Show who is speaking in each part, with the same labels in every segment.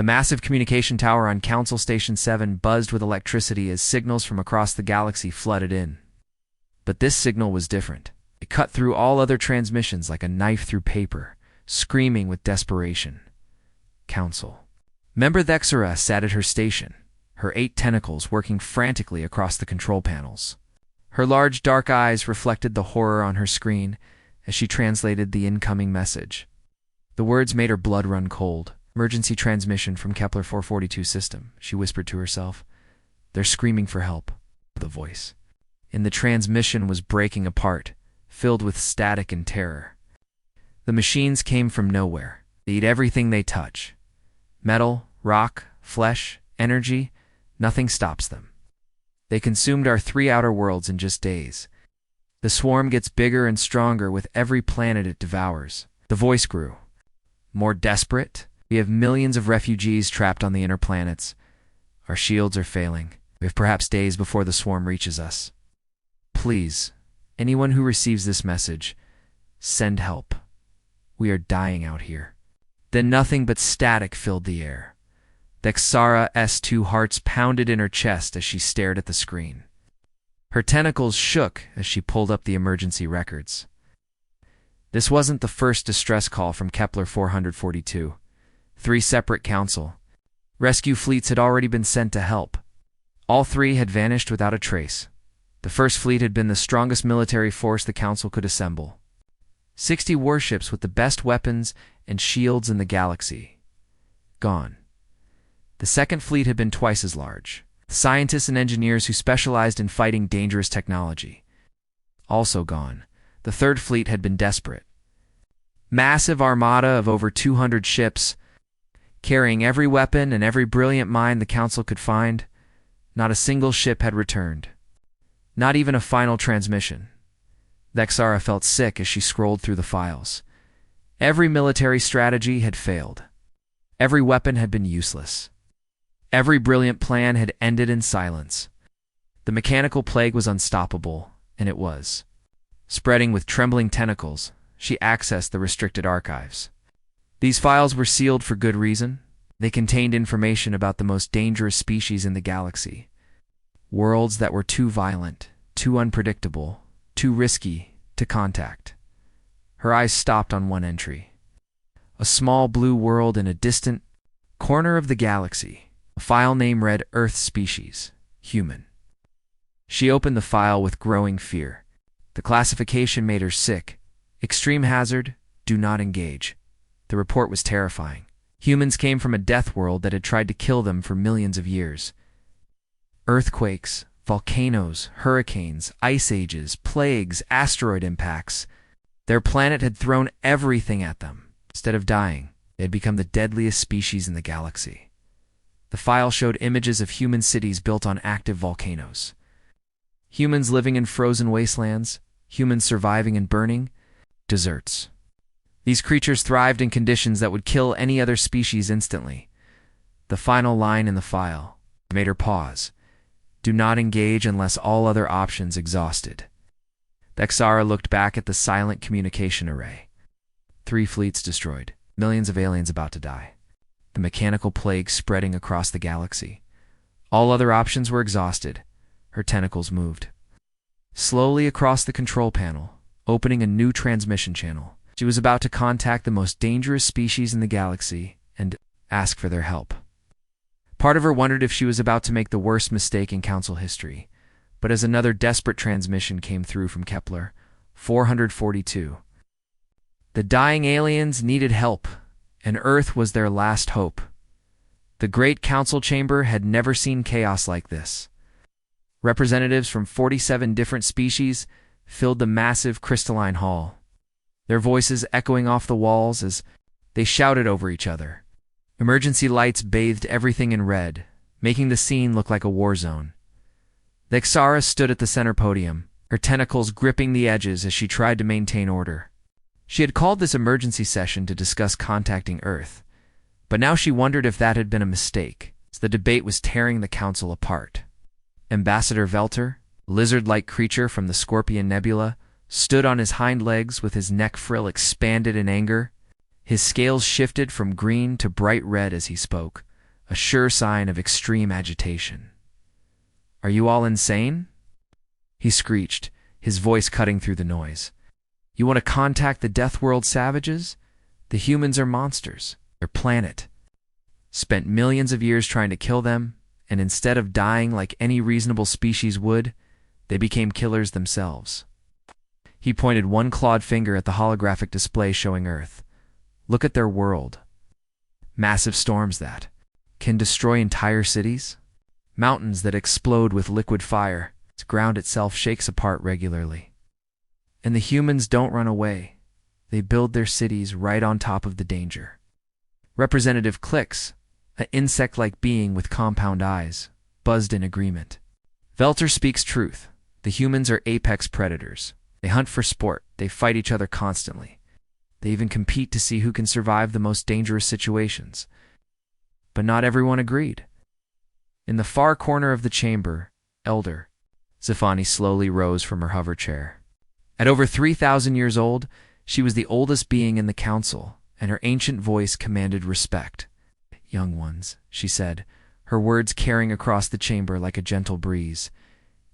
Speaker 1: The massive communication tower on Council Station 7 buzzed with electricity as signals from across the galaxy flooded in. But this signal was different. It cut through all other transmissions like a knife through paper, screaming with desperation. Council. Member Thexera sat at her station, her 8 tentacles working frantically across the control panels. Her large dark eyes reflected the horror on her screen as she translated the incoming message. The words made her blood run cold. Emergency transmission from Kepler 442 system, she whispered to herself. They're screaming for help. The voice in the transmission was breaking apart, filled with static and terror. The machines came from nowhere. They eat everything they touch. Metal, rock, flesh, energy, nothing stops them. They consumed our 3 outer worlds in just days. The swarm gets bigger and stronger with every planet it devours. The voice grew. More desperate? We have millions of refugees trapped on the inner planets. Our shields are failing. We have perhaps days before the swarm reaches us. Please, anyone who receives this message, send help. We are dying out here. Then nothing but static filled the air. Thexara's 2 hearts pounded in her chest as she stared at the screen. Her tentacles shook as she pulled up the emergency records. This wasn't the first distress call from Kepler 442. 3 separate council rescue fleets had already been sent to help. All 3 had vanished without a trace. The first fleet had been the strongest military force the council could assemble. 60 warships with the best weapons and shields in the galaxy. Gone. The second fleet had been twice as large. Scientists and engineers who specialized in fighting dangerous technology. Also gone. The third fleet had been desperate. Massive armada of over 200 ships, carrying every weapon and every brilliant mind the Council could find. Not a single ship had returned. Not even a final transmission. Thexara felt sick as she scrolled through the files. Every military strategy had failed. Every weapon had been useless. Every brilliant plan had ended in silence. The mechanical plague was unstoppable, and it was. Spreading with trembling tentacles, she accessed the restricted archives. These files were sealed for good reason. They contained information about the most dangerous species in the galaxy. Worlds that were too violent, too unpredictable, too risky to contact. Her eyes stopped on one entry. A small blue world in a distant corner of the galaxy. A file name read Earth Species, Human. She opened the file with growing fear. The classification made her sick. Extreme hazard, do not engage. The report was terrifying. Humans came from a death world that had tried to kill them for millions of years. Earthquakes, volcanoes, hurricanes, ice ages, plagues, asteroid impacts. Their planet had thrown everything at them. Instead of dying, they had become the deadliest species in the galaxy. The file showed images of human cities built on active volcanoes. Humans living in frozen wastelands, humans surviving and burning, deserts. These creatures thrived in conditions that would kill any other species instantly. The final line in the file made her pause. Do not engage unless all other options exhausted. Thexara looked back at the silent communication array. 3 fleets destroyed, millions of aliens about to die. The mechanical plague spreading across the galaxy. All other options were exhausted. Her tentacles moved. Slowly across the control panel, opening a new transmission channel. She was about to contact the most dangerous species in the galaxy and ask for their help. Part of her wondered if she was about to make the worst mistake in Council history, but as another desperate transmission came through from Kepler 442. The dying aliens needed help, and Earth was their last hope. The Great Council Chamber had never seen chaos like this. Representatives from 47 different species filled the massive crystalline hall, their voices echoing off the walls as they shouted over each other. Emergency lights bathed everything in red, making the scene look like a war zone. Thexara stood at the center podium, her tentacles gripping the edges as she tried to maintain order. She had called this emergency session to discuss contacting Earth, but now she wondered if that had been a mistake, as the debate was tearing the Council apart. Ambassador Velter, lizard-like creature from the Scorpion Nebula, stood on his hind legs with his neck frill expanded in anger. His scales shifted from green to bright red as he spoke. a sure sign of extreme agitation. "Are you all insane?" he screeched, his voice cutting through the noise. "You want to contact the Death World savages? The humans are monsters. Their planet spent millions of years trying to kill them, and instead of dying like any reasonable species would, they became killers themselves." He pointed one clawed finger at the holographic display showing Earth. "Look at their world. Massive storms that can destroy entire cities. Mountains that explode with liquid fire. Its ground itself shakes apart regularly. And the humans don't run away. They build their cities right on top of the danger." Representative Clicks, an insect-like being with compound eyes, buzzed in agreement. "Velter speaks truth. The humans are apex predators. They hunt for sport. They fight each other constantly. They even compete to see who can survive the most dangerous situations." But not everyone agreed. In the far corner of the chamber, Elder Zafani slowly rose from her hover chair. At over 3,000 years old, she was the oldest being in the council, and her ancient voice commanded respect. "Young ones," she said, her words carrying across the chamber like a gentle breeze,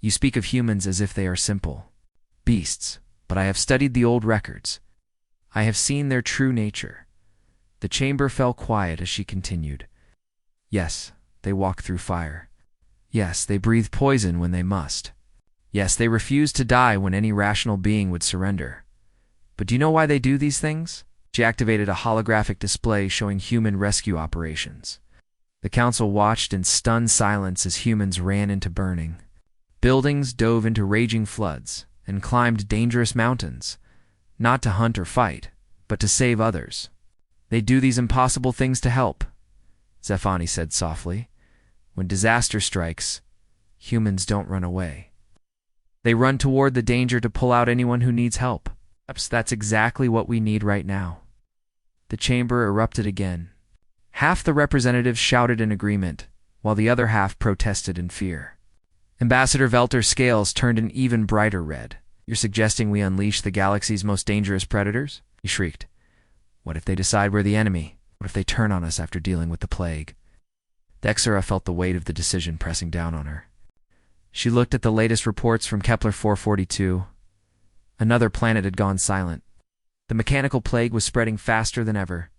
Speaker 1: "you speak of humans as if they are simple beasts, but I have studied the old records. I have seen their true nature." The chamber fell quiet as she continued. "Yes, they walk through fire. Yes, they breathe poison when they must. Yes, they refuse to die when any rational being would surrender. But do you know why they do these things?" She activated a holographic display showing human rescue operations. The council watched in stunned silence as humans ran into burning. Buildings dove into raging floods and climbed dangerous mountains, not to hunt or fight, but to save others. "They do these impossible things to help," Zafani said softly. "When disaster strikes, humans don't run away. They run toward the danger to pull out anyone who needs help. Perhaps that's exactly what we need right now." The chamber erupted again. Half the representatives shouted in agreement, while the other half protested in fear. Ambassador Velter's scales turned an even brighter red. "You're suggesting we unleash the galaxy's most dangerous predators?" he shrieked. "What if they decide we're the enemy? What if they turn on us after dealing with the plague?" Dexera felt the weight of the decision pressing down on her. She looked at the latest reports from Kepler 442. Another planet had gone silent. The mechanical plague was spreading faster than ever.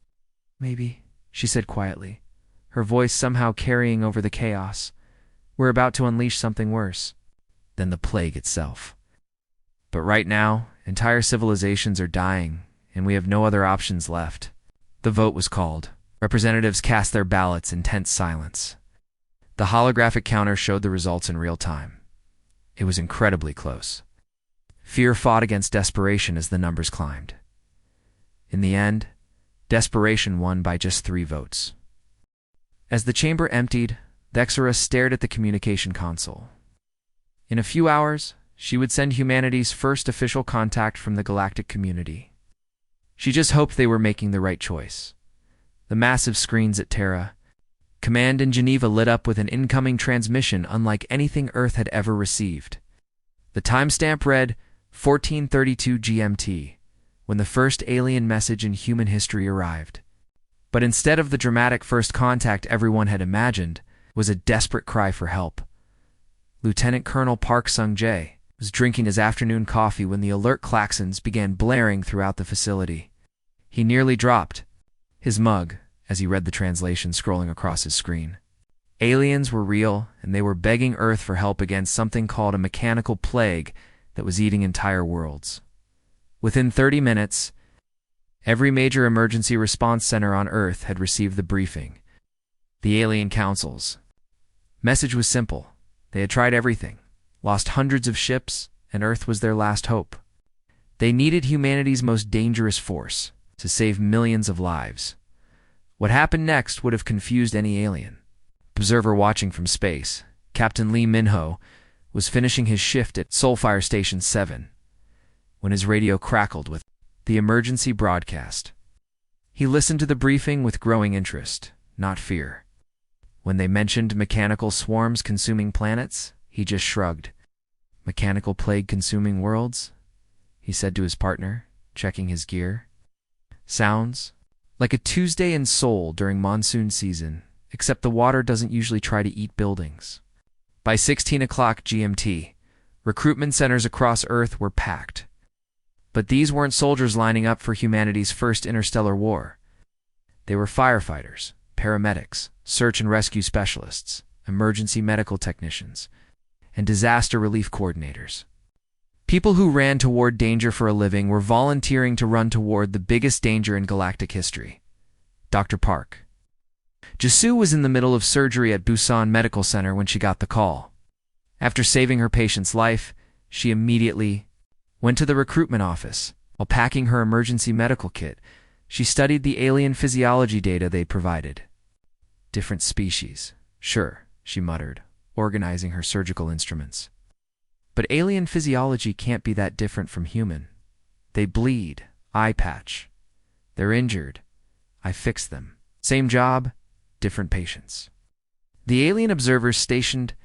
Speaker 1: "Maybe," she said quietly, her voice somehow carrying over the chaos, "we're about to unleash something worse than the plague itself. But right now, entire civilizations are dying, and we have no other options left." The vote was called. Representatives cast their ballots in tense silence. The holographic counter showed the results in real time. It was incredibly close. Fear fought against desperation as the numbers climbed. In the end, desperation won by just 3 votes. As the chamber emptied, Dexera stared at the communication console. In a few hours, she would send humanity's first official contact from the galactic community. She just hoped they were making the right choice. The massive screens at Terra Command in Geneva lit up with an incoming transmission unlike anything Earth had ever received. The timestamp read 1432 GMT, when the first alien message in human history arrived. But instead of the dramatic first contact everyone had imagined, was a desperate cry for help. Lieutenant Colonel Park Sung-jae was drinking his afternoon coffee when the alert klaxons began blaring throughout the facility. He nearly dropped his mug as he read the translation scrolling across his screen. Aliens were real, and they were begging Earth for help against something called a mechanical plague that was eating entire worlds. Within 30 minutes, every major emergency response center on Earth had received the briefing. The alien councils. Message was simple. They had tried everything, lost hundreds of ships, and Earth was their last hope. They needed humanity's most dangerous force to save millions of lives. What happened next would have confused any alien. Observer watching from space, Captain Lee Minho, was finishing his shift at Soulfire Station 7 when his radio crackled with the emergency broadcast. He listened to the briefing with growing interest, not fear. When they mentioned mechanical swarms consuming planets, he just shrugged. "Mechanical plague consuming worlds?" he said to his partner, checking his gear. "Sounds like a Tuesday in Seoul during monsoon season," except the water doesn't usually try to eat buildings. By 16 o'clock GMT, recruitment centers across Earth were packed. But these weren't soldiers lining up for humanity's first interstellar war. They were firefighters, paramedics, search and rescue specialists, emergency medical technicians, and disaster relief coordinators. People who ran toward danger for a living were volunteering to run toward the biggest danger in galactic history. Dr. Park. Jisoo was in the middle of surgery at Busan Medical Center when she got the call. After saving her patient's life, she immediately went to the recruitment office. While packing her emergency medical kit, she studied the alien physiology data they provided. Different species. Sure, she muttered, organizing her surgical instruments. But alien physiology can't be that different from human. They bleed. Eye patch. They're injured. I fix them. Same job, different patients. The alien observers stationed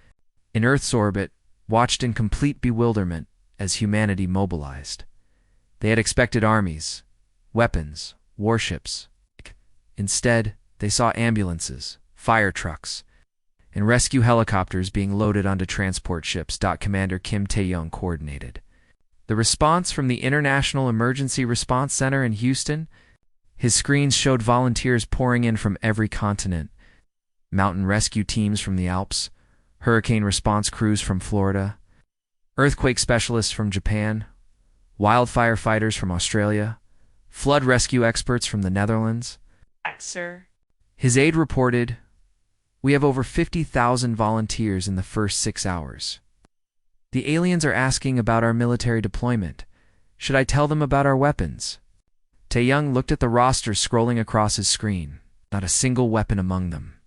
Speaker 1: in Earth's orbit watched in complete bewilderment as humanity mobilized. They had expected armies, weapons, warships. Instead, they saw ambulances, fire trucks, and rescue helicopters being loaded onto transport ships. Commander Kim Tae-young coordinated. The response from the International Emergency Response Center in Houston. His screens showed volunteers pouring in from every continent. Mountain rescue teams from the Alps, hurricane response crews from Florida, earthquake specialists from Japan, wildfire fighters from Australia, flood rescue experts from the Netherlands.
Speaker 2: Sir.
Speaker 1: His aide reported, "We have over 50,000 volunteers in the first 6 hours. The aliens are asking about our military deployment. Should I tell them about our weapons?" Tae-young looked at the rosters scrolling across his screen. Not a single weapon among them.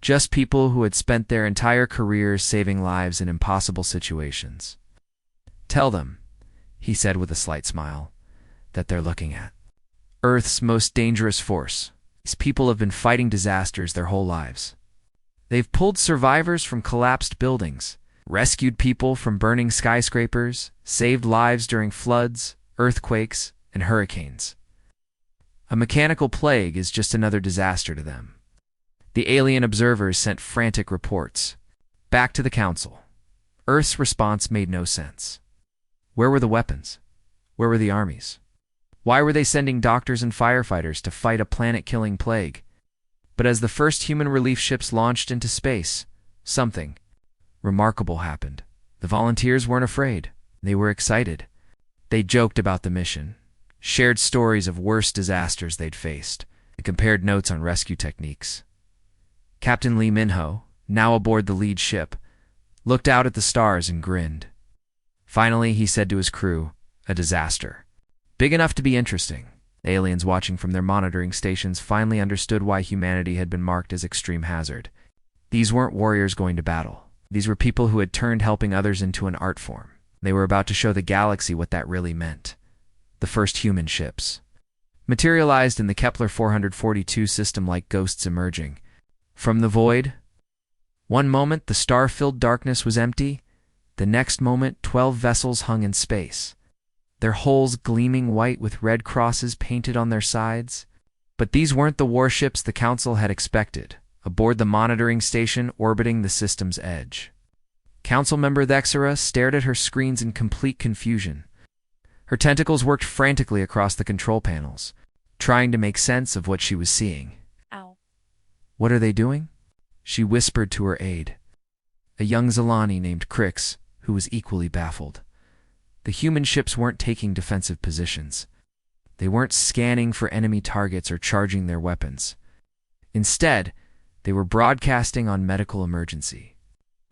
Speaker 1: Just people who had spent their entire careers saving lives in impossible situations. "Tell them," he said with a slight smile, "that they're looking at Earth's most dangerous force. These people have been fighting disasters their whole lives. They've pulled survivors from collapsed buildings, rescued people from burning skyscrapers, saved lives during floods, earthquakes, and hurricanes. A mechanical plague is just another disaster to them." The alien observers sent frantic reports back to the Council. Earth's response made no sense. Where were the weapons? Where were the armies? Why were they sending doctors and firefighters to fight a planet-killing plague? But as the first human relief ships launched into space, something remarkable happened. The volunteers weren't afraid. They were excited. They joked about the mission, shared stories of worse disasters they'd faced, and compared notes on rescue techniques. Captain Lee Minho, now aboard the lead ship, looked out at the stars and grinned. Finally, he said to his crew, "A disaster. Big enough to be interesting." The aliens watching from their monitoring stations finally understood why humanity had been marked as extreme hazard. These weren't warriors going to battle. These were people who had turned helping others into an art form. They were about to show the galaxy what that really meant. The first human ships materialized in the Kepler 442 system like ghosts emerging from the void. One moment, the star-filled darkness was empty. The next moment, 12 vessels hung in space, their hulls gleaming white with red crosses painted on their sides. But these weren't the warships the Council had expected, aboard the monitoring station orbiting the system's edge. Council member Thexera stared at her screens in complete confusion. Her tentacles worked frantically across the control panels, trying to make sense of what she was seeing.
Speaker 2: Ow.
Speaker 1: "What are they doing?" she whispered to her aide, a young Zalani named Crix, who was equally baffled. The human ships weren't taking defensive positions. They weren't scanning for enemy targets or charging their weapons. Instead, they were broadcasting on medical emergency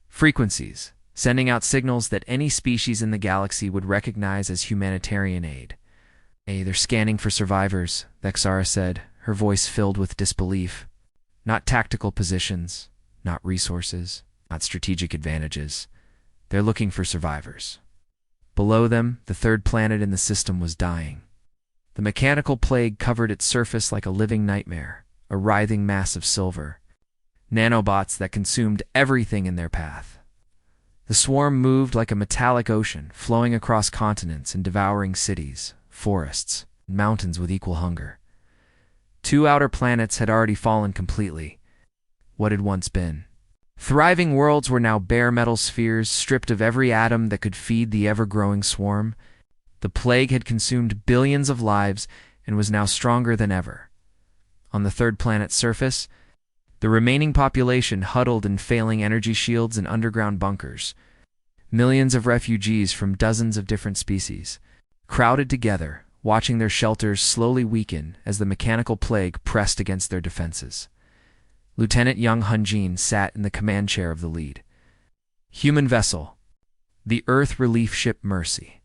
Speaker 1: frequencies, sending out signals that any species in the galaxy would recognize as humanitarian aid. "They're scanning for survivors," Thexara said, her voice filled with disbelief. "Not tactical positions, not resources, not strategic advantages. They're looking for survivors." Below them, the third planet in the system was dying. The mechanical plague covered its surface like a living nightmare, a writhing mass of silver. Nanobots that consumed everything in their path. The swarm moved like a metallic ocean, flowing across continents and devouring cities, forests, and mountains with equal hunger. 2 outer planets had already fallen completely. what had once been. Thriving worlds were now bare metal spheres, stripped of every atom that could feed the ever-growing swarm. The plague had consumed billions of lives and was now stronger than ever. On the third planet's surface, the remaining population huddled in failing energy shields and underground bunkers. Millions of refugees from dozens of different species crowded together, watching their shelters slowly weaken as the mechanical plague pressed against their defenses. Lieutenant Young Hunjin sat in the command chair of the lead. Human vessel, the Earth relief ship Mercy.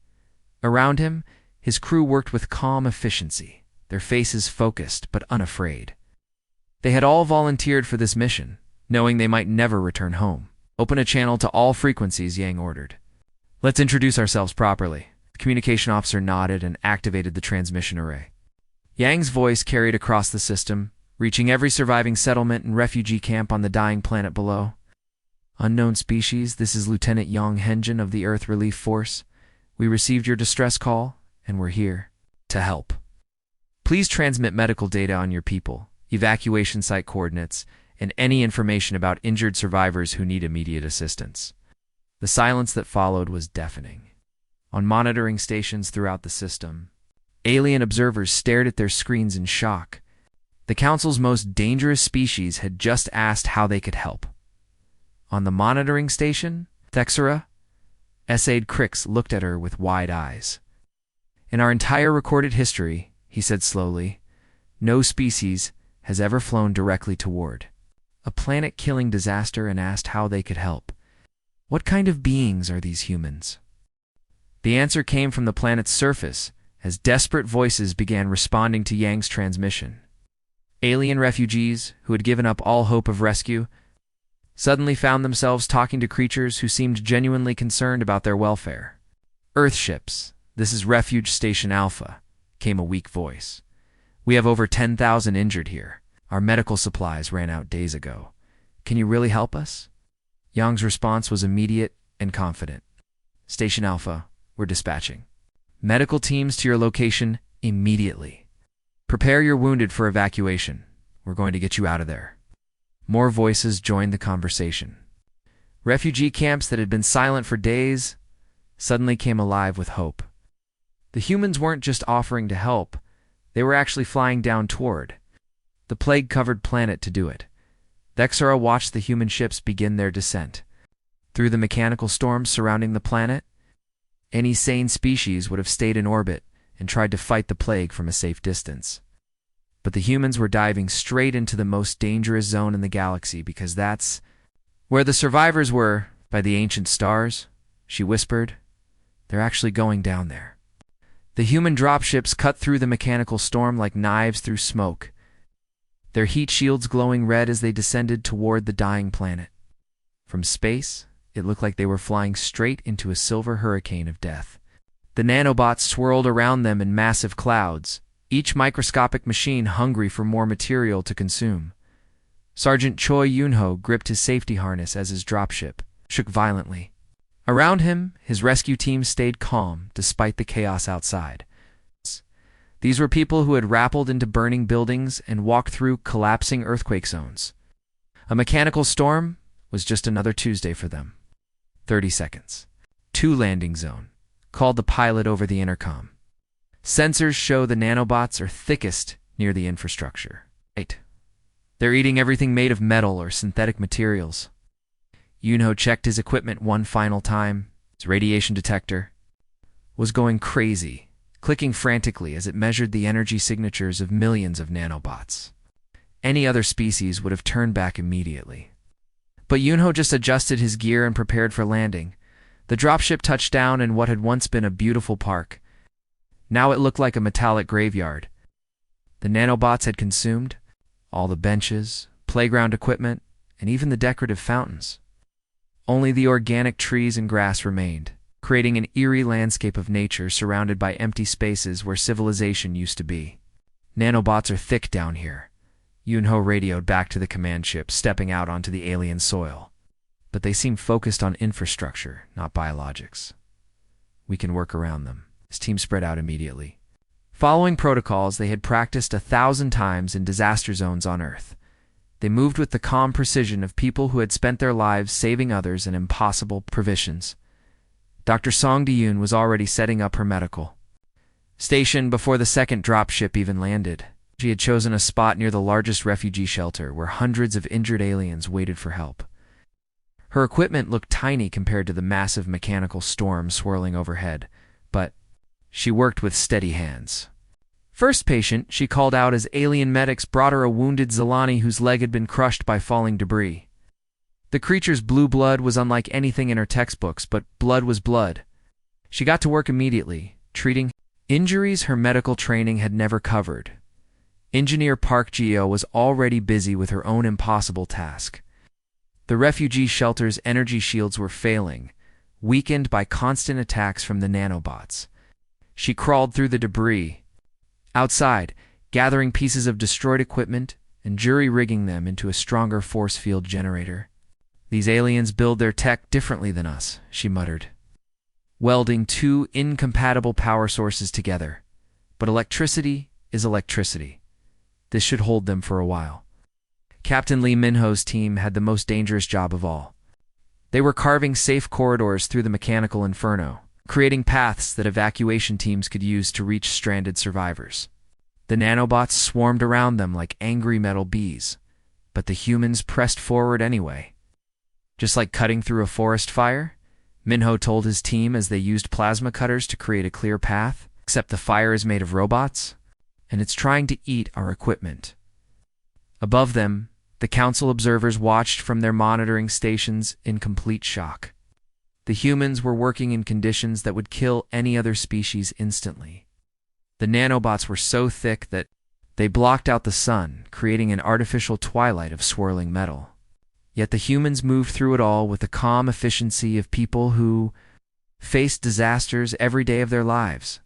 Speaker 1: Around him, his crew worked with calm efficiency, their faces focused but unafraid. They had all volunteered for this mission, knowing they might never return home. Open a channel to all frequencies, Yang ordered. Let's introduce ourselves properly. The communication officer nodded and activated the transmission array. Yang's voice carried across the system, reaching every surviving settlement and refugee camp on the dying planet below. Unknown species, this is Lieutenant Yang Henjin of the Earth Relief Force. We received your distress call, and we're here to help. Please transmit medical data on your people, evacuation site coordinates, and any information about injured survivors who need immediate assistance. The silence that followed was deafening. On monitoring stations throughout the system, alien observers stared at their screens in shock. The Council's most dangerous species had just asked how they could help. On the monitoring station, Thexera, Essayed Crix looked at her with wide eyes. In our entire recorded history, he said slowly, no species has ever flown directly toward a planet-killing disaster and asked how they could help. What kind of beings are these humans? The answer came from the planet's surface as desperate voices began responding to Yang's transmission. Alien refugees, who had given up all hope of rescue, suddenly found themselves talking to creatures who seemed genuinely concerned about their welfare. Earthships, this is Refuge Station Alpha, came a weak voice. We have over 10,000 injured here. Our medical supplies ran out days ago. Can you really help us? Yang's response was immediate and confident. Station Alpha, we're dispatching medical teams to your location immediately. Prepare your wounded for evacuation. We're going to get you out of there. More voices joined the conversation. Refugee camps that had been silent for days suddenly came alive with hope. The humans weren't just offering to help, they were actually flying down toward the plague-covered planet to do it. Thexera watched the human ships begin their descent. Through the mechanical storms surrounding the planet, any sane species would have stayed in orbit and tried to fight the plague from a safe distance. But the humans were diving straight into the most dangerous zone in the galaxy because that's where the survivors were by the ancient stars, she whispered. They're actually going down there. The human dropships cut through the mechanical storm like knives through smoke, their heat shields glowing red as they descended toward the dying planet. From space, it looked like they were flying straight into a silver hurricane of death. The nanobots swirled around them in massive clouds, each microscopic machine hungry for more material to consume. Sergeant Choi Yunho gripped his safety harness as his dropship shook violently. Around him, his rescue team stayed calm despite the chaos outside. These were people who had rappelled into burning buildings and walked through collapsing earthquake zones. A mechanical storm was just another Tuesday for them. 30 seconds. 2 landing zone, called the pilot over the intercom. Sensors show the nanobots are thickest near the infrastructure. 8. They're eating everything made of metal or synthetic materials. Yunho checked his equipment one final time. His radiation detector was going crazy, clicking frantically as it measured the energy signatures of millions of nanobots. Any other species would have turned back immediately. But Yunho just adjusted his gear and prepared for landing. The dropship touched down in what had once been a beautiful park. Now it looked like a metallic graveyard. The nanobots had consumed all the benches, playground equipment, and even the decorative fountains. Only the organic trees and grass remained, creating an eerie landscape of nature surrounded by empty spaces where civilization used to be. Nanobots are thick down here, Yunho radioed back to the command ship, stepping out onto the alien soil. But they seem focused on infrastructure, not biologics. We can work around them. His team spread out immediately. Following protocols they had practiced 1,000 times in disaster zones on Earth, They moved with the calm precision of people who had spent their lives saving others in impossible provisions. Dr. Song Diyun was already setting up her medical station before the second dropship even landed. She had chosen a spot near the largest refugee shelter where hundreds of injured aliens waited for help. Her equipment looked tiny compared to the massive mechanical storm swirling overhead, but she worked with steady hands. First patient she called out as alien medics brought her a wounded Zilani whose leg had been crushed by falling debris. The creature's blue blood was unlike anything in her textbooks, but blood was blood. She got to work immediately, treating injuries her medical training had never covered. Engineer Park Geo was already busy with her own impossible task. The refugee shelter's energy shields were failing, weakened by constant attacks from the nanobots. She crawled through the debris, outside, gathering pieces of destroyed equipment and jury-rigging them into a stronger force field generator. "These aliens build their tech differently than us," she muttered, welding two incompatible power sources together. But electricity is electricity. This should hold them for a while. Captain Lee Minho's team had the most dangerous job of all. They were carving safe corridors through the mechanical inferno, creating paths that evacuation teams could use to reach stranded survivors. The nanobots swarmed around them like angry metal bees, but the humans pressed forward anyway. Just like cutting through a forest fire, Minho told his team as they used plasma cutters to create a clear path, except the fire is made of robots, and it's trying to eat our equipment. Above them, the council observers watched from their monitoring stations in complete shock. The humans were working in conditions that would kill any other species instantly. The nanobots were so thick that they blocked out the sun, creating an artificial twilight of swirling metal. Yet the humans moved through it all with the calm efficiency of people who faced disasters every day of their lives.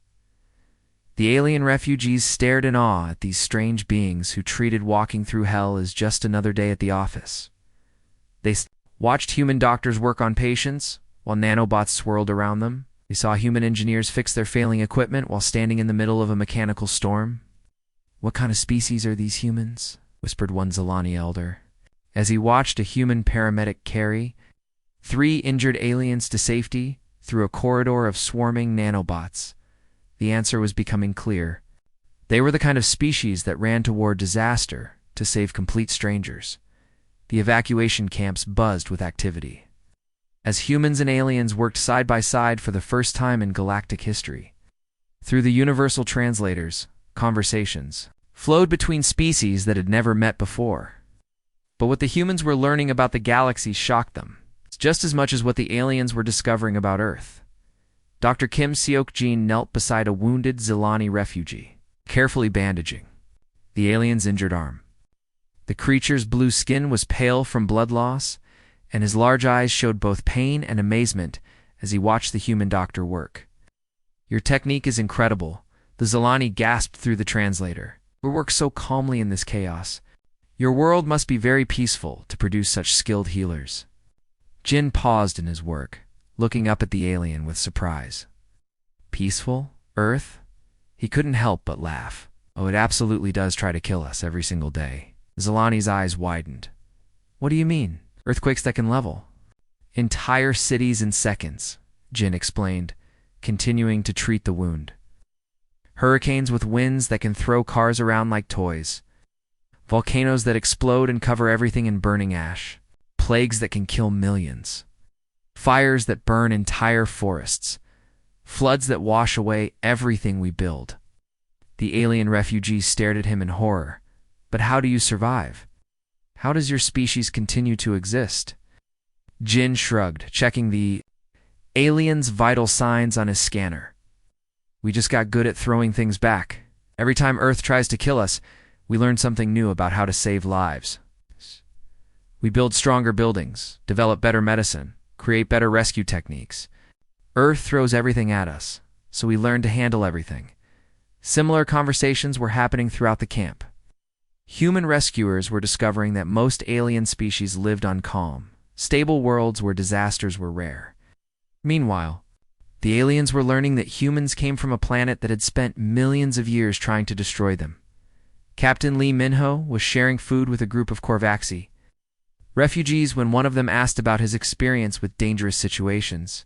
Speaker 1: The alien refugees stared in awe at these strange beings who treated walking through hell as just another day at the office. They watched human doctors work on patients, while nanobots swirled around them. They saw human engineers fix their failing equipment while standing in the middle of a mechanical storm. "What kind of species are these humans?" whispered one Zilani elder, as he watched a human paramedic carry 3 injured aliens to safety through a corridor of swarming nanobots. The answer was becoming clear. They were the kind of species that ran toward disaster to save complete strangers. The evacuation camps buzzed with activity, as humans and aliens worked side by side for the first time in galactic history. Through the universal translators, conversations flowed between species that had never met before. But what the humans were learning about the galaxy shocked them, just as much as what the aliens were discovering about Earth. Dr. Kim Seok-jin knelt beside a wounded Zilani refugee, carefully bandaging the alien's injured arm. The creature's blue skin was pale from blood loss, and his large eyes showed both pain and amazement as he watched the human doctor work. "Your technique is incredible," the Zilani gasped through the translator. "We work so calmly in this chaos. Your world must be very peaceful to produce such skilled healers." Jin paused in his work, looking up at the alien with surprise. "Peaceful? Earth?" He couldn't help but laugh. "Oh, it absolutely does try to kill us every single day." Zilani's eyes widened. "What do you mean? Earthquakes that can level entire cities in seconds," Jin explained, continuing to treat the wound. "Hurricanes with winds that can throw cars around like toys. Volcanoes that explode and cover everything in burning ash. Plagues that can kill millions. Fires that burn entire forests. Floods that wash away everything we build." The alien refugees stared at him in horror. "But how do you survive? How does your species continue to exist?" Jin shrugged, checking the alien's vital signs on his scanner. "We just got good at throwing things back. Every time Earth tries to kill us, we learn something new about how to save lives. We build stronger buildings, develop better medicine, create better rescue techniques. Earth throws everything at us, so we learn to handle everything." Similar conversations were happening throughout the camp. Human rescuers were discovering that most alien species lived on calm, stable worlds where disasters were rare. Meanwhile, the aliens were learning that humans came from a planet that had spent millions of years trying to destroy them. Captain Lee Minho was sharing food with a group of Korvaxi refugees when one of them asked about his experience with dangerous situations.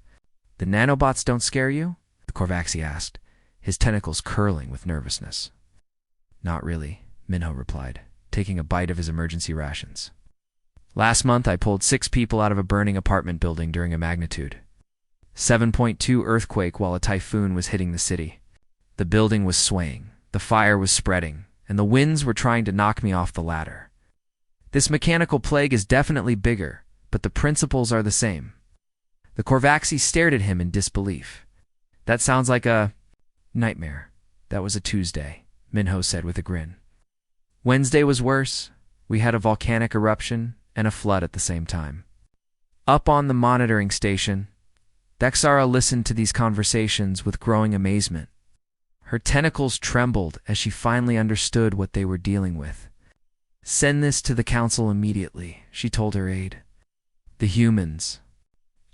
Speaker 1: "The nanobots don't scare you?" the Korvaxi asked, his tentacles curling with nervousness. "Not really," Minho replied, taking a bite of his emergency rations. "Last month I pulled 6 people out of a burning apartment building during a magnitude 7.2 earthquake while a typhoon was hitting the city. The building was swaying, the fire was spreading, and the winds were trying to knock me off the ladder. This mechanical plague is definitely bigger, but the principles are the same." The Korvaxi stared at him in disbelief. "That sounds like a nightmare." "That was a Tuesday," Minho said with a grin. "Wednesday was worse. We had a volcanic eruption and a flood at the same time." Up on the monitoring station, Dexara listened to these conversations with growing amazement. Her tentacles trembled as she finally understood what they were dealing with. "Send this to the council immediately," she told her aide. "The humans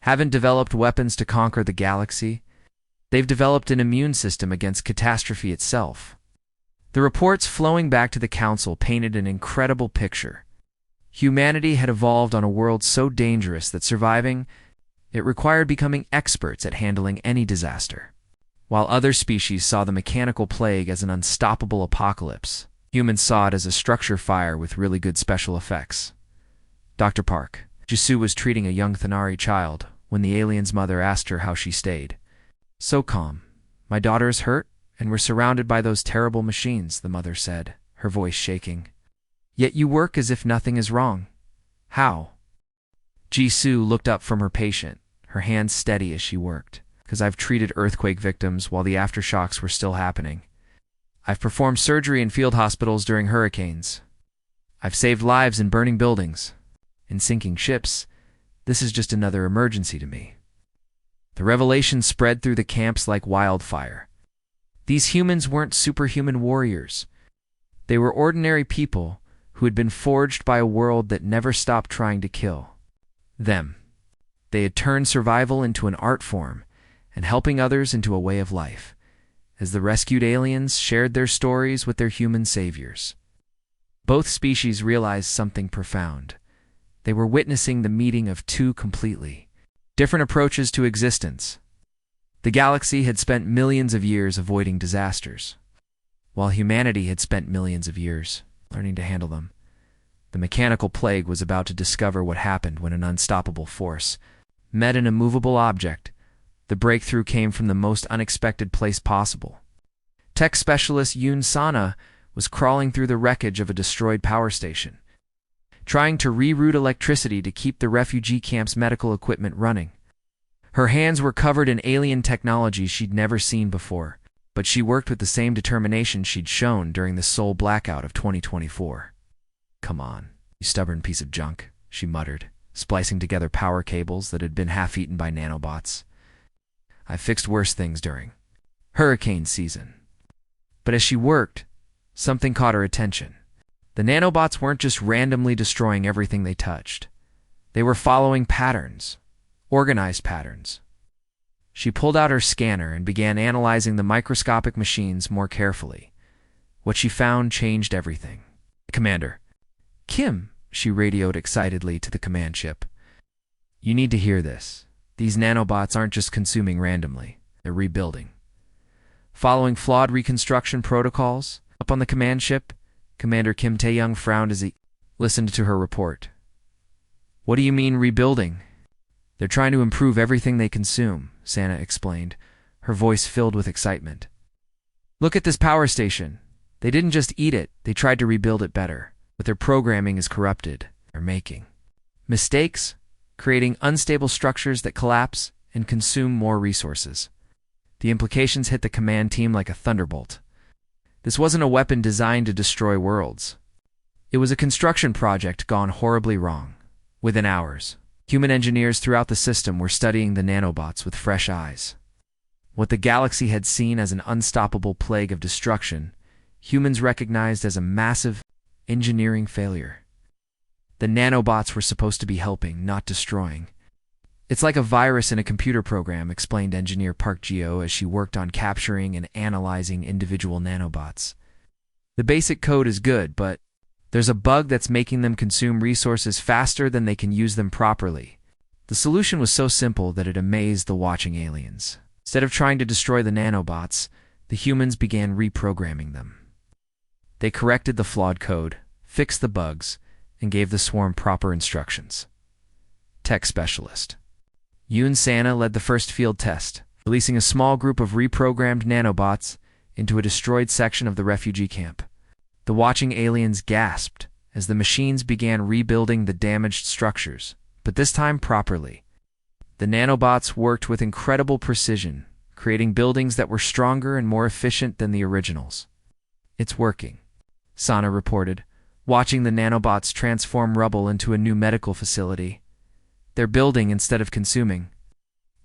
Speaker 1: haven't developed weapons to conquer the galaxy. They've developed an immune system against catastrophe itself." The reports flowing back to the council painted an incredible picture. Humanity had evolved on a world so dangerous that surviving it required becoming experts at handling any disaster. While other species saw the mechanical plague as an unstoppable apocalypse, humans saw it as a structure fire with really good special effects. Dr. Park. Jisoo was treating a young Thanari child when the alien's mother asked her how she stayed. "So calm. My daughter is hurt, and we're surrounded by those terrible machines," the mother said, her voice shaking. "Yet you work as if nothing is wrong. How?" Jisoo looked up from her patient, her hands steady as she worked. "'Cause I've treated earthquake victims while the aftershocks were still happening. I've performed surgery in field hospitals during hurricanes. I've saved lives in burning buildings. In sinking ships, this is just another emergency to me." The revelation spread through the camps like wildfire. These humans weren't superhuman warriors. They were ordinary people who had been forged by a world that never stopped trying to kill them. They had turned survival into an art form and helping others into a way of life, as the rescued aliens shared their stories with their human saviors. Both species realized something profound. They were witnessing the meeting of two completely different approaches to existence. The galaxy had spent millions of years avoiding disasters, while humanity had spent millions of years learning to handle them. The mechanical plague was about to discover what happened when an unstoppable force met an immovable object. The breakthrough came from the most unexpected place possible. Tech specialist Yoon Sana was crawling through the wreckage of a destroyed power station, trying to reroute electricity to keep the refugee camp's medical equipment running. Her hands were covered in alien technology she'd never seen before, but she worked with the same determination she'd shown during the Seoul blackout of 2024. "Come on, you stubborn piece of junk," she muttered, splicing together power cables that had been half-eaten by nanobots. "I fixed worse things during hurricane season." But as she worked, something caught her attention. The nanobots weren't just randomly destroying everything they touched. They were following patterns, organized patterns. She pulled out her scanner and began analyzing the microscopic machines more carefully. What she found changed everything. "Commander Kim," she radioed excitedly to the command ship. "You need to hear this. These nanobots aren't just consuming randomly. They're rebuilding. Following flawed reconstruction protocols." Up on the command ship, Commander Kim Tae-young frowned as he listened to her report. "What do you mean rebuilding?" "They're trying to improve everything they consume," Sana explained, her voice filled with excitement. "Look at this power station. They didn't just eat it, they tried to rebuild it better. But their programming is corrupted. They're making mistakes, creating unstable structures that collapse and consume more resources." The implications hit the command team like a thunderbolt. This wasn't a weapon designed to destroy worlds. It was a construction project gone horribly wrong. Within hours, human engineers throughout the system were studying the nanobots with fresh eyes. What the galaxy had seen as an unstoppable plague of destruction, humans recognized as a massive engineering failure. The nanobots were supposed to be helping, not destroying. "It's like a virus in a computer program," explained engineer Park Geo as she worked on capturing and analyzing individual nanobots. The basic code is good, but there's a bug that's making them consume resources faster than they can use them properly. The solution was so simple that it amazed the watching aliens. Instead of trying to destroy the nanobots, the humans began reprogramming them. They corrected the flawed code, fixed the bugs, and gave the swarm proper instructions. Tech Specialist Yoon Sana led the first field test, releasing a small group of reprogrammed nanobots into a destroyed section of the refugee camp. The watching aliens gasped as the machines began rebuilding the damaged structures, but this time properly. The nanobots worked with incredible precision, creating buildings that were stronger and more efficient than the originals. "It's working," Sana reported, watching the nanobots transform rubble into a new medical facility. "They're building instead of consuming.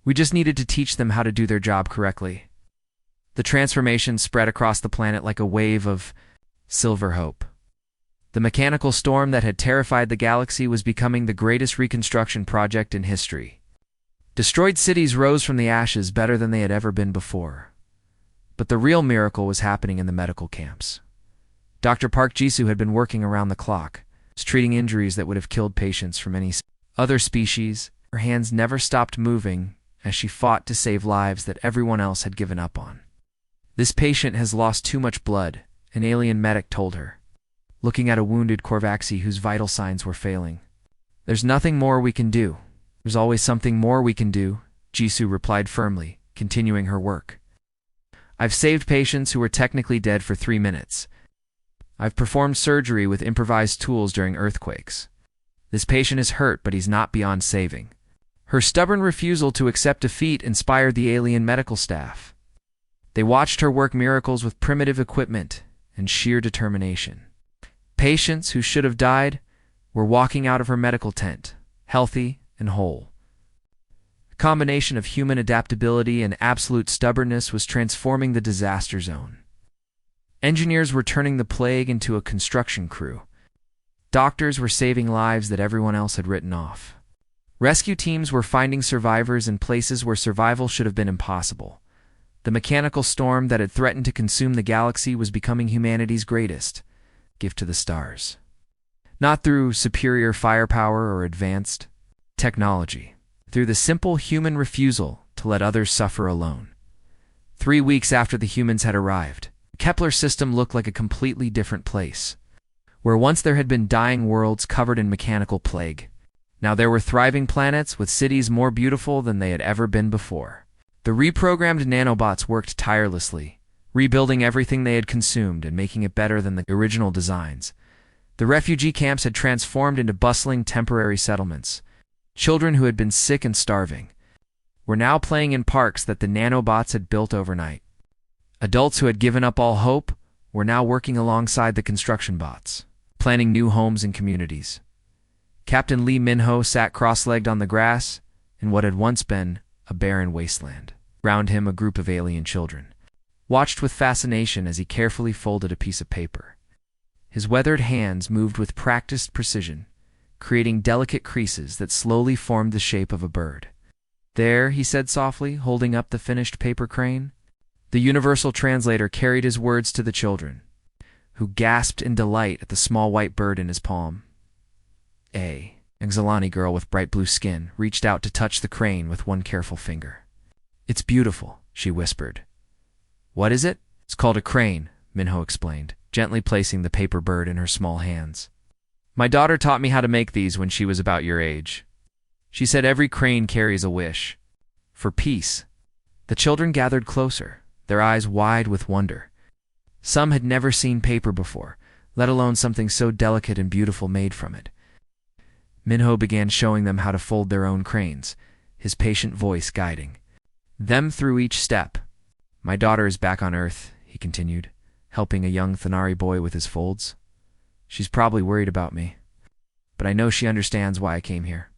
Speaker 1: We just needed to teach them how to do their job correctly." The transformation spread across the planet like a wave of silver hope. The mechanical storm that had terrified the galaxy was becoming the greatest reconstruction project in history. Destroyed cities rose from the ashes better than they had ever been before. But the real miracle was happening in the medical camps. Dr. Park Jisoo had been working around the clock, treating injuries that would have killed patients from any other species. Her hands never stopped moving as she fought to save lives that everyone else had given up on. "This patient has lost too much blood," an alien medic told her, looking at a wounded Korvaxi whose vital signs were failing. "There's nothing more we can do." "There's always something more we can do," Jisoo replied firmly, continuing her work. "I've saved patients who were technically dead for 3 minutes. I've performed surgery with improvised tools during earthquakes. This patient is hurt, but he's not beyond saving." Her stubborn refusal to accept defeat inspired the alien medical staff. They watched her work miracles with primitive equipment and sheer determination. Patients who should have died were walking out of her medical tent, healthy and whole. A combination of human adaptability and absolute stubbornness was transforming the disaster zone. Engineers were turning the plague into a construction crew. Doctors were saving lives that everyone else had written off. Rescue teams were finding survivors in places where survival should have been impossible. The mechanical storm that had threatened to consume the galaxy was becoming humanity's greatest gift to the stars. Not through superior firepower or advanced technology, through the simple human refusal to let others suffer alone. 3 weeks after the humans had arrived, the Kepler system looked like a completely different place. Where once there had been dying worlds covered in mechanical plague, now there were thriving planets with cities more beautiful than they had ever been before. The reprogrammed nanobots worked tirelessly, rebuilding everything they had consumed and making it better than the original designs. The refugee camps had transformed into bustling temporary settlements. Children who had been sick and starving were now playing in parks that the nanobots had built overnight. Adults who had given up all hope were now working alongside the construction bots, planning new homes and communities. Captain Lee Minho sat cross-legged on the grass in what had once been a barren wasteland. Around him, a group of alien children watched with fascination as he carefully folded a piece of paper. His weathered hands moved with practiced precision, creating delicate creases that slowly formed the shape of a bird. "There," he said softly, holding up the finished paper crane. The universal translator carried his words to the children, who gasped in delight at the small white bird in his palm. A Xalani girl with bright blue skin reached out to touch the crane with one careful finger. "It's beautiful," she whispered. "What is it?" "It's called a crane," Minho explained, gently placing the paper bird in her small hands. "My daughter taught me how to make these when she was about your age. She said every crane carries a wish. For peace." The children gathered closer, their eyes wide with wonder. Some had never seen paper before, let alone something so delicate and beautiful made from it. Minho began showing them how to fold their own cranes, his patient voice guiding them through each step. "My daughter is back on Earth," he continued, helping a young Thanari boy with his folds. "She's probably worried about me, but I know she understands why I came here.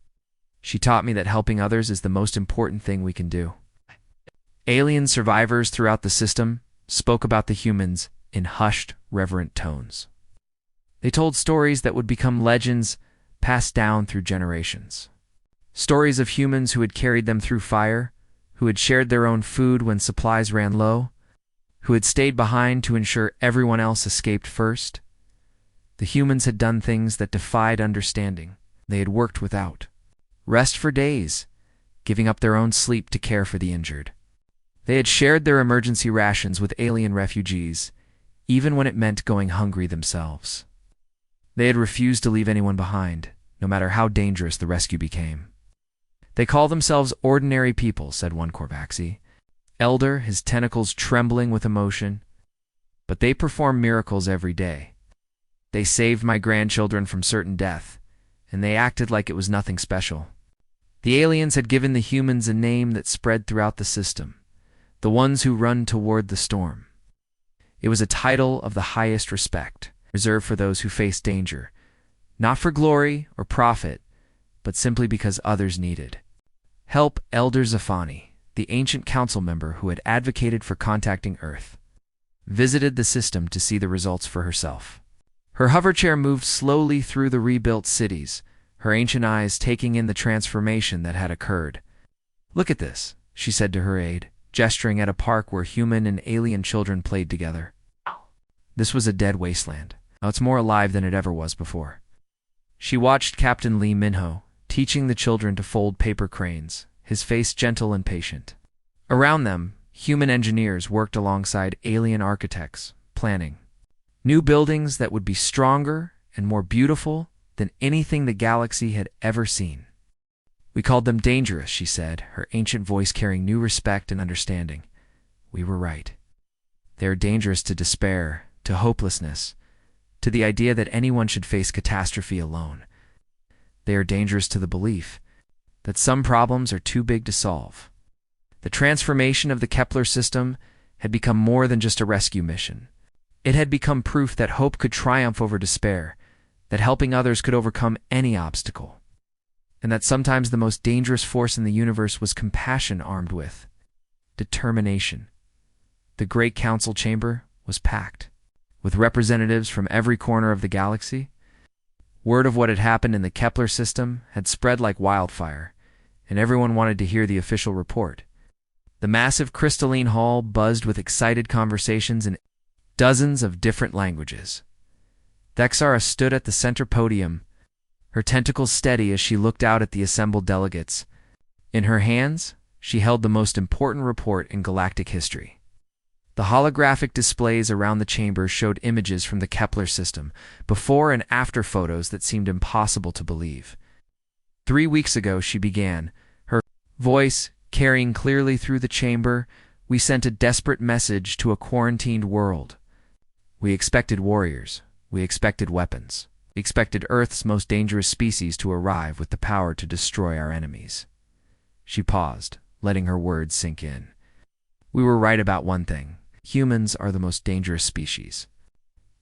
Speaker 1: She taught me that helping others is the most important thing we can do." Alien survivors throughout the system spoke about the humans in hushed, reverent tones. They told stories that would become legends passed down through generations. Stories of humans who had carried them through fire, who had shared their own food when supplies ran low, who had stayed behind to ensure everyone else escaped first. The humans had done things that defied understanding. They had worked without rest for days, giving up their own sleep to care for the injured. They had shared their emergency rations with alien refugees, even when it meant going hungry themselves. They had refused to leave anyone behind, no matter how dangerous the rescue became. They call themselves ordinary people, said one Korvaxi, elder, his tentacles trembling with emotion. But they perform miracles every day. They saved my grandchildren from certain death, and they acted like it was nothing special. The aliens had given the humans a name that spread throughout the system, the ones who run toward the storm. It was a title of the highest respect, reserved for those who face danger, not for glory or profit, but simply because others needed help. Elder Zafani, the ancient council member who had advocated for contacting Earth, visited the system to see the results for herself. Her hoverchair moved slowly through the rebuilt cities, her ancient eyes taking in the transformation that had occurred. Look at this, she said to her aide, gesturing at a park where human and alien children played together. This was a dead wasteland. Now it's more alive than it ever was before. She watched Captain Lee Minho, teaching the children to fold paper cranes, his face gentle and patient. Around them, human engineers worked alongside alien architects, planning new buildings that would be stronger and more beautiful than anything the galaxy had ever seen. We called them dangerous, she said, her ancient voice carrying new respect and understanding. We were right. They are dangerous to despair, to hopelessness, to the idea that anyone should face catastrophe alone. They are dangerous to the belief that some problems are too big to solve. The transformation of the Kepler system had become more than just a rescue mission. It had become proof that hope could triumph over despair, that helping others could overcome any obstacle, and that sometimes the most dangerous force in the universe was compassion armed with determination. The great council chamber was packed with representatives from every corner of the galaxy. Word of what had happened in the Kepler system had spread like wildfire, and everyone wanted to hear the official report. The massive crystalline hall buzzed with excited conversations in dozens of different languages. Thexara stood at the center podium, her tentacles steady as she looked out at the assembled delegates. In her hands, she held the most important report in galactic history. The holographic displays around the chamber showed images from the Kepler system, before and after photos that seemed impossible to believe. 3 weeks ago, she began, her voice carrying clearly through the chamber. We sent a desperate message to a quarantined world. We expected warriors. We expected weapons. We expected Earth's most dangerous species to arrive with the power to destroy our enemies. She paused, letting her words sink in. We were right about one thing. Humans are the most dangerous species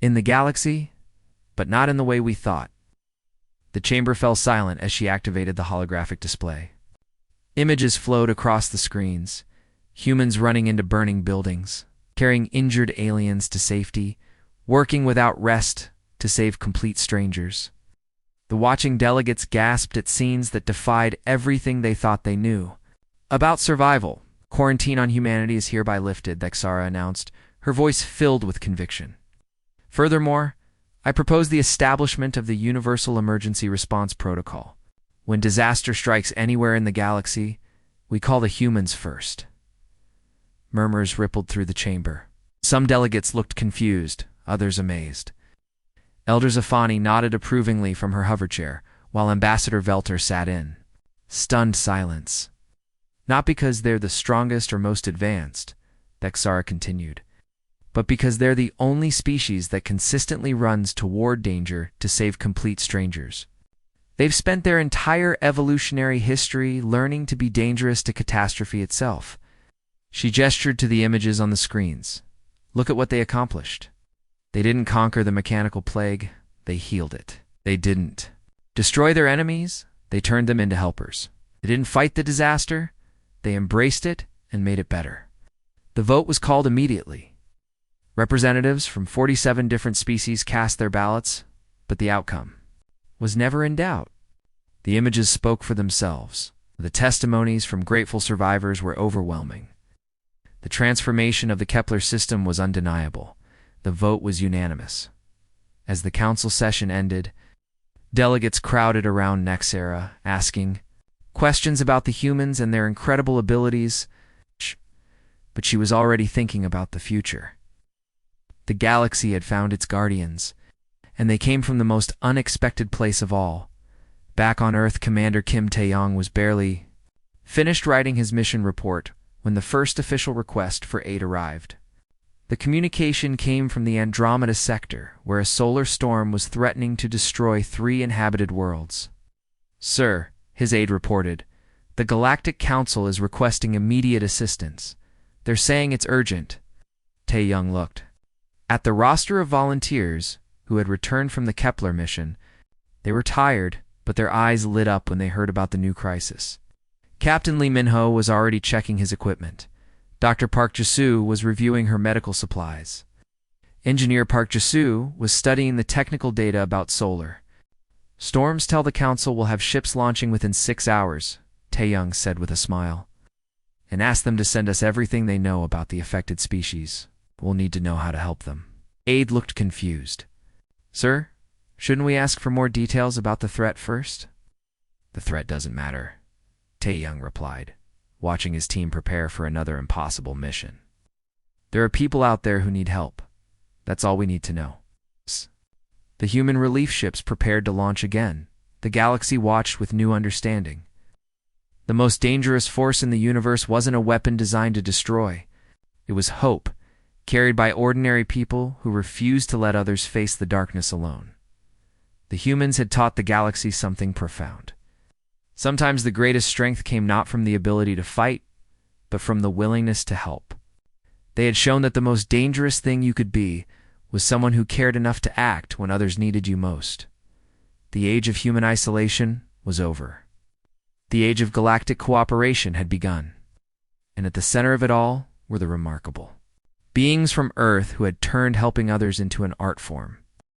Speaker 1: in the galaxy, but not in the way we thought. The chamber fell silent as she activated the holographic display. Images flowed across the screens, humans running into burning buildings, carrying injured aliens to safety, working without rest to save complete strangers. The watching delegates gasped at scenes that defied everything they thought they knew. About survival, quarantine on humanity is hereby lifted, Thexara announced, her voice filled with conviction. Furthermore, I propose the establishment of the Universal Emergency Response Protocol. When disaster strikes anywhere in the galaxy, we call the humans first. Murmurs rippled through the chamber. Some delegates looked confused, others amazed. Elder Zafani nodded approvingly from her hoverchair, while Ambassador Velter sat in stunned silence. Not because they're the strongest or most advanced, Thexara continued, but because they're the only species that consistently runs toward danger to save complete strangers. They've spent their entire evolutionary history learning to be dangerous to catastrophe itself. She gestured to the images on the screens. Look at what they accomplished. They didn't conquer the mechanical plague, they healed it. They didn't destroy their enemies, they turned them into helpers. They didn't fight the disaster, they embraced it and made it better. The vote was called immediately. Representatives from 47 different species cast their ballots, but the outcome was never in doubt. The images spoke for themselves. The testimonies from grateful survivors were overwhelming. The transformation of the Kepler system was undeniable. The vote was unanimous. As the council session ended, delegates crowded around Nexera, asking questions about the humans and their incredible abilities, but she was already thinking about the future. The galaxy had found its guardians, and they came from the most unexpected place of all. Back on Earth, Commander Kim Tae-yong was barely finished writing his mission report when the first official request for aid arrived. The communication came from the Andromeda sector, where a solar storm was threatening to destroy 3 inhabited worlds. "Sir," his aide reported, "the Galactic Council is requesting immediate assistance. They're saying it's urgent." Tae-yong looked at the roster of volunteers who had returned from the Kepler mission. They were tired, but their eyes lit up when they heard about the new crisis. Captain Lee Min-ho was already checking his equipment. Dr. Park Ji-soo was reviewing her medical supplies. Engineer Park Ji-soo was studying the technical data about solar. "Storms tell the Council will have ships launching within 6 hours, Tae-yong said with a smile. "And ask them to send us everything they know about the affected species. We'll need to know how to help them." Aide looked confused. "Sir, shouldn't we ask for more details about the threat first?" "The threat doesn't matter," Tae-yong replied, watching his team prepare for another impossible mission. "There are people out there who need help. That's all we need to know." The human relief ships prepared to launch again. The galaxy watched with new understanding. The most dangerous force in the universe wasn't a weapon designed to destroy. It was hope, carried by ordinary people who refused to let others face the darkness alone. The humans had taught the galaxy something profound. Sometimes the greatest strength came not from the ability to fight, but from the willingness to help. They had shown that the most dangerous thing you could be was someone who cared enough to act when others needed you most. The age of human isolation was over. The age of galactic cooperation had begun. And at the center of it all were the remarkable beings from Earth who had turned helping others into an art form.